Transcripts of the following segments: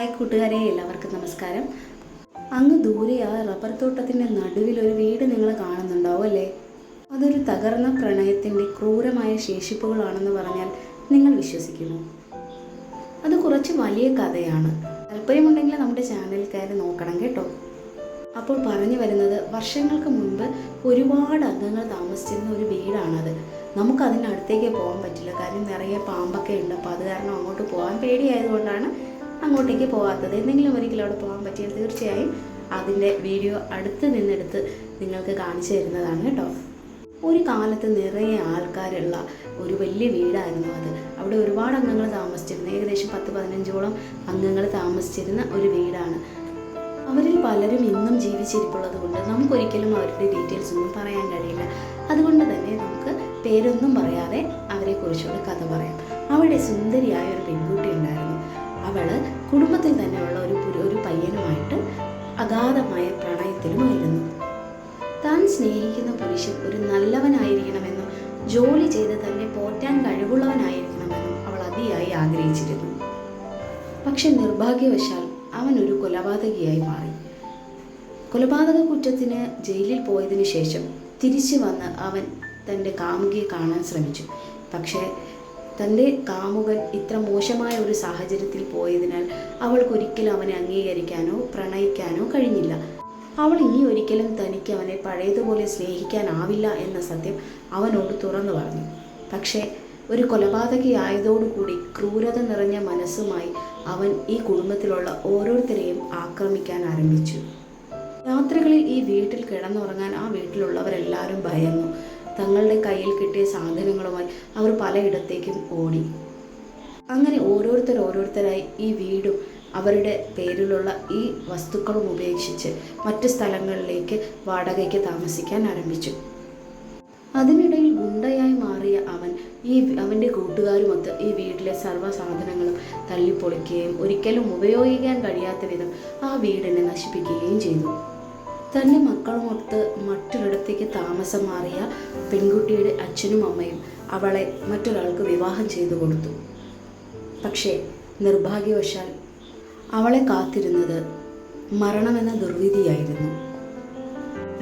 Hi കൂട്ടുകാരെ, എല്ലാവർക്കും നമസ്കാരം. അങ്ങ് ദൂരെ ആ റബ്ബർ തോട്ടത്തിൻ്റെ നടുവിൽ ഒരു വീട് നിങ്ങൾ കാണുന്നുണ്ടാവും അല്ലേ? അതൊരു തകർന്ന പ്രണയത്തിൻ്റെ ക്രൂരമായ ശേഷിപ്പുകളാണെന്ന് പറഞ്ഞാൽ നിങ്ങൾ വിശ്വസിക്കുമോ? അത് കുറച്ച് വലിയ കഥയാണ്. താല്പര്യമുണ്ടെങ്കിൽ നമ്മുടെ ചാനൽ കയറി നോക്കണം കേട്ടോ. അപ്പോൾ പറഞ്ഞു വരുന്നത്, വർഷങ്ങൾക്ക് മുൻപ് ഒരുപാട് അംഗങ്ങൾ താമസിച്ചിരുന്ന ഒരു വീടാണത്. നമുക്കതിനടുത്തേക്ക് പോകാൻ പറ്റില്ല, കാര്യം നിറയെ പാമ്പൊക്കെ ഉണ്ട്. അപ്പോൾ അത് കാരണം അങ്ങോട്ട് പോകാൻ പേടിയായതുകൊണ്ടാണ് അങ്ങോട്ടേക്ക് പോകാത്തത്. എന്തെങ്കിലും ഒരിക്കലും അവിടെ പോകാൻ പറ്റിയാൽ തീർച്ചയായും അതിൻ്റെ വീഡിയോ അടുത്ത് നിന്നെടുത്ത് നിങ്ങൾക്ക് കാണിച്ചു തരുന്നതാണ് കേട്ടോ. ഒരു കാലത്ത് നിറയെ ആൾക്കാരുള്ള ഒരു വലിയ വീടായിരുന്നു അത്. അവിടെ ഒരുപാട് അംഗങ്ങൾ താമസിച്ചിരുന്നു. ഏകദേശം 10-15ഓളം അംഗങ്ങൾ താമസിച്ചിരുന്ന ഒരു വീടാണ്. അവരിൽ പലരും ഇന്നും ജീവിച്ചിരിപ്പുള്ളത് കൊണ്ട് നമുക്കൊരിക്കലും അവരുടെ ഡീറ്റെയിൽസ് ഒന്നും പറയാൻ കഴിയില്ല. അതുകൊണ്ട് തന്നെ നമുക്ക് പേരൊന്നും പറയാതെ അവരെക്കുറിച്ചുള്ള കഥ പറയാം. അവിടെ സുന്ദരിയായ ഒരു പെൺകുട്ടി ഉണ്ടായിരുന്നു. അവൾ കുടുംബത്തിൽ തന്നെയുള്ള ഒരു പയ്യനുമായിട്ട് അഗാധമായ പ്രണയത്തിലുമായിരുന്നു. താൻ സ്നേഹിക്കുന്ന പുരുഷൻ ഒരു നല്ലവനായിരിക്കണമെന്നും ജോലി ചെയ്ത് തന്നെ പോറ്റാൻ കഴിവുള്ളവനായിരിക്കണമെന്നും അവൾ അതിയായി ആഗ്രഹിച്ചിരുന്നു. പക്ഷെ നിർഭാഗ്യവശാൽ അവൻ ഒരു കൊലപാതകിയായി മാറി. കൊലപാതക കുറ്റത്തിന് ജയിലിൽ പോയതിനു ശേഷം തിരിച്ചു വന്ന് അവൻ തൻ്റെ കാമുകിയെ കാണാൻ ശ്രമിച്ചു. പക്ഷേ തൻ്റെ കാമുകൻ ഇത്ര മോശമായ ഒരു സാഹചര്യത്തിൽ പോയതിനാൽ അവൾക്കൊരിക്കലും അവനെ അംഗീകരിക്കാനോ പ്രണയിക്കാനോ കഴിഞ്ഞില്ല. അവൾ ഇനി ഒരിക്കലും തനിക്ക് അവനെ പഴയതുപോലെ സ്നേഹിക്കാനാവില്ല എന്ന സത്യം അവനോട് തുറന്നു പറഞ്ഞു. പക്ഷേ ഒരു കൊലപാതകി ആയതോടുകൂടി ക്രൂരത നിറഞ്ഞ മനസ്സുമായി അവൻ ഈ കുടുംബത്തിലുള്ള ഓരോരുത്തരെയും ആക്രമിക്കാൻ ആരംഭിച്ചു. രാത്രികളിൽ ഈ വീട്ടിൽ കിടന്നുറങ്ങാൻ ആ വീട്ടിലുള്ളവരെല്ലാവരും ഭയന്നു. തങ്ങളുടെ കയ്യിൽ കിട്ടിയ സാധനങ്ങളുമായി അവർ പലയിടത്തേക്കും ഓടി. അങ്ങനെ ഓരോരുത്തരായി ഈ വീടും അവരുടെ പേരിലുള്ള ഈ വസ്തുക്കളും ഉപേക്ഷിച്ച് മറ്റ് സ്ഥലങ്ങളിലേക്ക് വാടകയ്ക്ക് താമസിക്കാൻ ആരംഭിച്ചു. അതിനിടയിൽ ഗുണ്ടയായി മാറിയ അവൻ്റെ കൂട്ടുകാരുമൊത്ത് ഈ വീട്ടിലെ സർവ്വ സാധനങ്ങളും തല്ലിപ്പൊളിക്കുകയും ഒരിക്കലും ഉപയോഗിക്കാൻ കഴിയാത്ത വിധം ആ വീടിനെ നശിപ്പിക്കുകയും ചെയ്തു. തൻ്റെ മക്കളുമൊത്ത് മറ്റൊരിടത്തേക്ക് താമസം മാറിയ പെൺകുട്ടിയുടെ അച്ഛനും അമ്മയും അവളെ മറ്റൊരാൾക്ക് വിവാഹം ചെയ്തു കൊടുത്തു. പക്ഷേ നിർഭാഗ്യവശാൽ അവളെ കാത്തിരുന്നത് മരണമെന്ന ദുർവിധിയായിരുന്നു.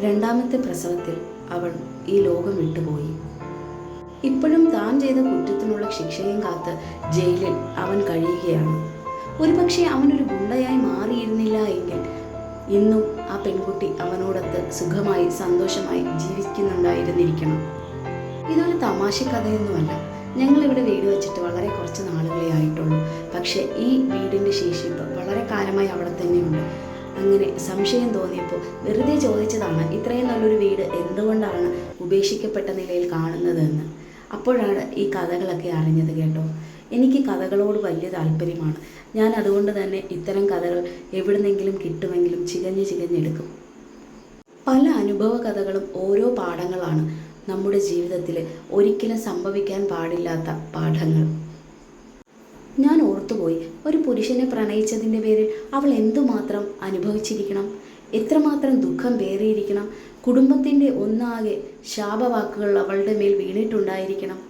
രണ്ടാമത്തെ പ്രസവത്തിൽ അവൾ ഈ ലോകം വിട്ടുപോയി. ഇപ്പോഴും താൻ ചെയ്ത കുറ്റത്തിനുള്ള ശിക്ഷയും കാത്ത് ജയിലിൽ അവൻ കഴിയുകയാണ്. ഒരുപക്ഷെ അവനൊരു ഗുണ്ടയായി മാറിയിരുന്നില്ല എങ്കിൽ ഇന്നും ആ പെൺകുട്ടി അവനോടൊത്ത് സുഖമായി സന്തോഷമായി ജീവിക്കുന്നുണ്ടായിരുന്നിരിക്കണം. ഇതൊരു തമാശ കഥയൊന്നുമല്ല. ഞങ്ങളിവിടെ വീട് വെച്ചിട്ട് വളരെ കുറച്ച് നാളുകളേ ആയിട്ടുള്ളൂ. പക്ഷേ ഈ വീടിൻ്റെ ശേഷിപ്പ് വളരെ കാലമായി അവിടെ തന്നെയുണ്ട്. അങ്ങനെ സംശയം തോന്നിയപ്പോൾ വെറുതെ ചോദിച്ചതാണ്, ഇത്രയും നല്ലൊരു വീട് എന്തുകൊണ്ടാണ് ഉപേക്ഷിക്കപ്പെട്ട നിലയിൽ കാണുന്നതെന്ന്. അപ്പോഴാണ് ഈ കഥകളൊക്കെ അറിഞ്ഞത് കേട്ടോ. എനിക്ക് കഥകളോട് വലിയ താല്പര്യമാണ്. ഞാൻ അതുകൊണ്ട് തന്നെ ഇത്തരം കഥകൾ എവിടുന്നെങ്കിലും കിട്ടുമെങ്കിലും ചികഞ്ഞെടുക്കും. പല അനുഭവ കഥകളും ഓരോ പാഠങ്ങളാണ് നമ്മുടെ ജീവിതത്തിൽ ഒരിക്കലും സംഭവിക്കാൻ പാടില്ലാത്ത പാഠങ്ങൾ. ഞാൻ ഓർത്തുപോയി, ഒരു പുരുഷനെ പ്രണയിച്ചതിൻ്റെ പേരിൽ അവൾ എന്തുമാത്രം അനുഭവിച്ചിരിക്കണം, എത്രമാത്രം ദുഃഖം പേറിയിരിക്കണം, കുടുംബത്തിൻ്റെ ഒന്നാകെ ശാപവാക്കുകൾ അവളുടെ മേൽ വീണിട്ടുണ്ടായിരിക്കണം.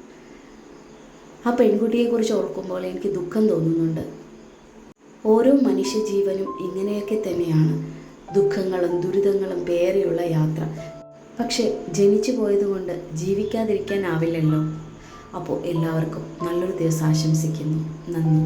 ആ പെൺകുട്ടിയെക്കുറിച്ച് ഓർക്കുമ്പോൾ എനിക്ക് ദുഃഖം തോന്നുന്നുണ്ട്. ഓരോ മനുഷ്യജീവനും ഇങ്ങനെയൊക്കെ തന്നെയാണ്, ദുഃഖങ്ങളും ദുരിതങ്ങളും പേരെയുള്ള യാത്ര. പക്ഷേ ജനിച്ചു പോയതുകൊണ്ട് ജീവിക്കാതിരിക്കാനാവില്ലല്ലോ. അപ്പോൾ എല്ലാവർക്കും നല്ലൊരു ദിവസം ആശംസിക്കുന്നു. നന്ദി.